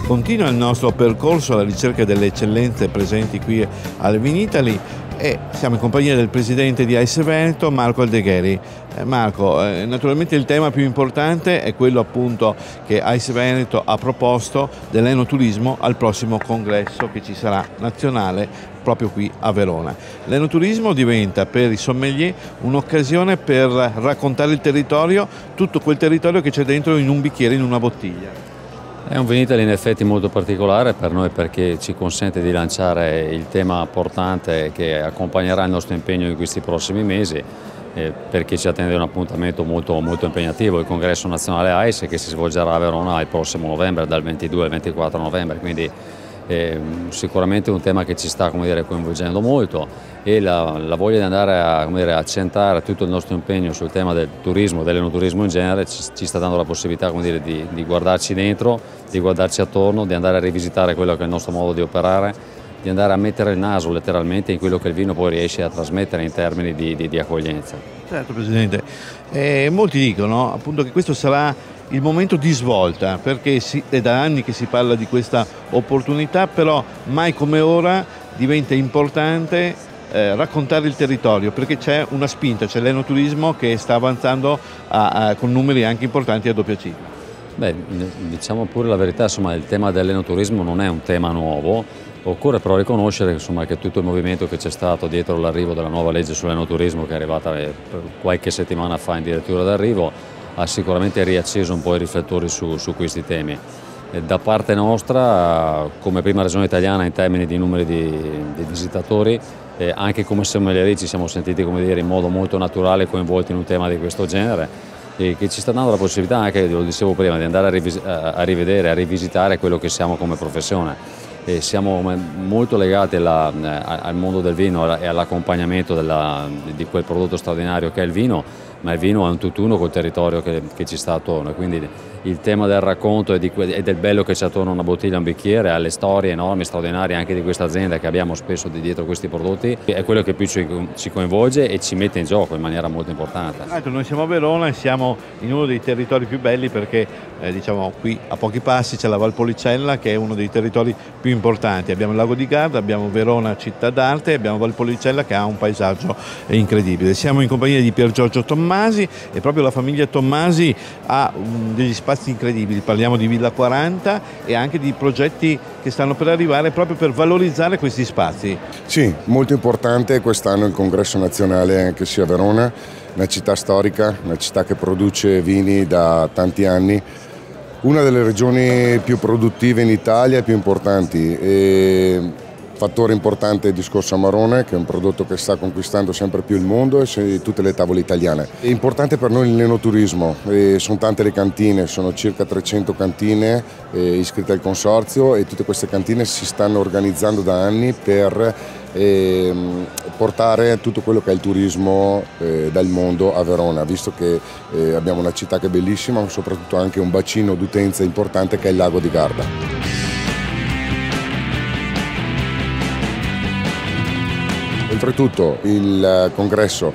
Continua il nostro percorso alla ricerca delle eccellenze presenti qui al Vinitaly e siamo in compagnia del presidente di AIS Veneto, Marco Aldegheri. Marco, naturalmente il tema più importante è quello appunto che AIS Veneto ha proposto dell'enoturismo al prossimo congresso che ci sarà nazionale proprio qui a Verona. L'enoturismo diventa per i sommelier un'occasione per raccontare il territorio, tutto quel territorio che c'è dentro in un bicchiere, in una bottiglia. È un Vinitaly in effetti molto particolare per noi perché ci consente di lanciare il tema portante che accompagnerà il nostro impegno in questi prossimi mesi, perché ci attende un appuntamento molto impegnativo, il congresso nazionale AIS che si svolgerà a Verona il prossimo novembre, dal 22 al 24 novembre, quindi sicuramente un tema che ci sta coinvolgendo molto e la voglia di andare a centrare tutto il nostro impegno sul tema del turismo, dell'enoturismo in genere, ci sta dando la possibilità di guardarci dentro, di guardarci attorno, di andare a rivisitare quello che è il nostro modo di operare, di andare a mettere il naso letteralmente in quello che il vino poi riesce a trasmettere in termini di accoglienza. Certo Presidente, molti dicono appunto che questo sarà il momento di svolta, perché è da anni che si parla di questa opportunità, però mai come ora diventa importante raccontare il territorio, perché c'è una spinta, c'è l'enoturismo che sta avanzando con numeri anche importanti a doppia cifra. Beh, diciamo pure la verità, insomma, il tema dell'enoturismo non è un tema nuovo, occorre però riconoscere insomma, che tutto il movimento che c'è stato dietro l'arrivo della nuova legge sull'enoturismo, che è arrivata qualche settimana fa addirittura d'arrivo, ha sicuramente riacceso un po' i riflettori su questi temi. Da parte nostra, come prima regione italiana in termini di numeri di visitatori, anche come sommelier ci siamo sentiti in modo molto naturale coinvolti in un tema di questo genere, e che ci sta dando la possibilità anche, lo dicevo prima, di andare a rivedere, a rivisitare quello che siamo come professione. Siamo molto legati al mondo del vino e all'accompagnamento di quel prodotto straordinario che è il vino, ma il vino è un tutt'uno col territorio che ci sta attorno, quindi il tema del racconto e del bello che c'è attorno a una bottiglia e un bicchiere, alle storie enormi, straordinarie anche di questa azienda che abbiamo spesso dietro questi prodotti, è quello che più ci coinvolge e ci mette in gioco in maniera molto importante. Noi siamo a Verona e siamo in uno dei territori più belli perché diciamo qui a pochi passi c'è la Valpolicella che è uno dei territori più importanti, abbiamo il lago di Garda, abbiamo Verona città d'arte e abbiamo Valpolicella che ha un paesaggio incredibile. Siamo in compagnia di Pier Giorgio Tommasi e proprio la famiglia Tommasi ha degli spazi incredibili, parliamo di Villa 40 e anche di progetti che stanno per arrivare proprio per valorizzare questi spazi. Sì, molto importante quest'anno il congresso nazionale anche sia a Verona, una città storica, una città che produce vini da tanti anni, una delle regioni più produttive in Italia e più importanti. Fattore importante è il discorso Amarone, che è un prodotto che sta conquistando sempre più il mondo e tutte le tavole italiane. È importante per noi l'enoturismo, sono tante le cantine, sono circa 300 cantine iscritte al consorzio e tutte queste cantine si stanno organizzando da anni per portare tutto quello che è il turismo dal mondo a Verona, visto che abbiamo una città che è bellissima, ma soprattutto anche un bacino d'utenza importante che è il lago di Garda. Oltretutto il congresso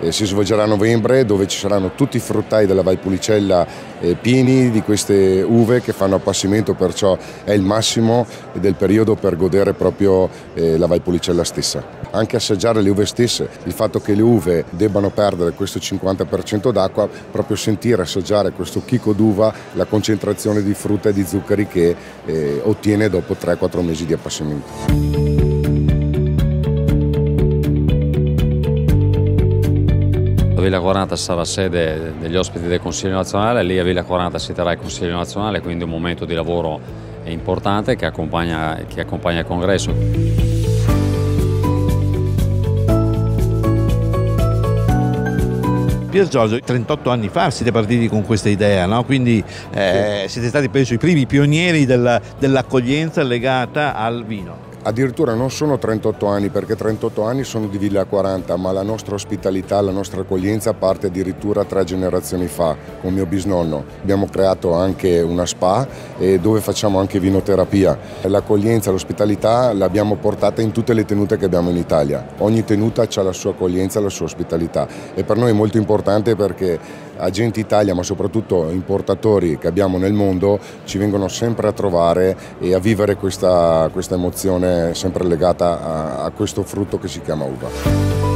si svolgerà a novembre, dove ci saranno tutti i fruttai della Valpolicella pieni di queste uve che fanno appassimento, perciò è il massimo del periodo per godere proprio la Valpolicella stessa. Anche assaggiare le uve stesse, il fatto che le uve debbano perdere questo 50% d'acqua, proprio sentire, assaggiare questo chicco d'uva, la concentrazione di frutta e di zuccheri che ottiene dopo 3-4 mesi di appassimento. La Villa 40 sarà sede degli ospiti del Consiglio nazionale, lì a Villa 40 si terrà il Consiglio nazionale, quindi un momento di lavoro importante che accompagna il congresso. Pier Giorgio, 38 anni fa siete partiti con questa idea, no? Quindi siete stati penso i primi pionieri dell'accoglienza legata al vino. Addirittura non sono 38 anni, perché 38 anni sono di Villa 40, ma la nostra ospitalità, la nostra accoglienza parte addirittura 3 generazioni fa, con mio bisnonno. Abbiamo creato anche una spa dove facciamo anche vinoterapia. L'accoglienza, l'ospitalità l'abbiamo portata in tutte le tenute che abbiamo in Italia. Ogni tenuta ha la sua accoglienza, la sua ospitalità e per noi è molto importante perché Agenti Italia, ma soprattutto importatori che abbiamo nel mondo, ci vengono sempre a trovare e a vivere questa emozione sempre legata a questo frutto che si chiama uva.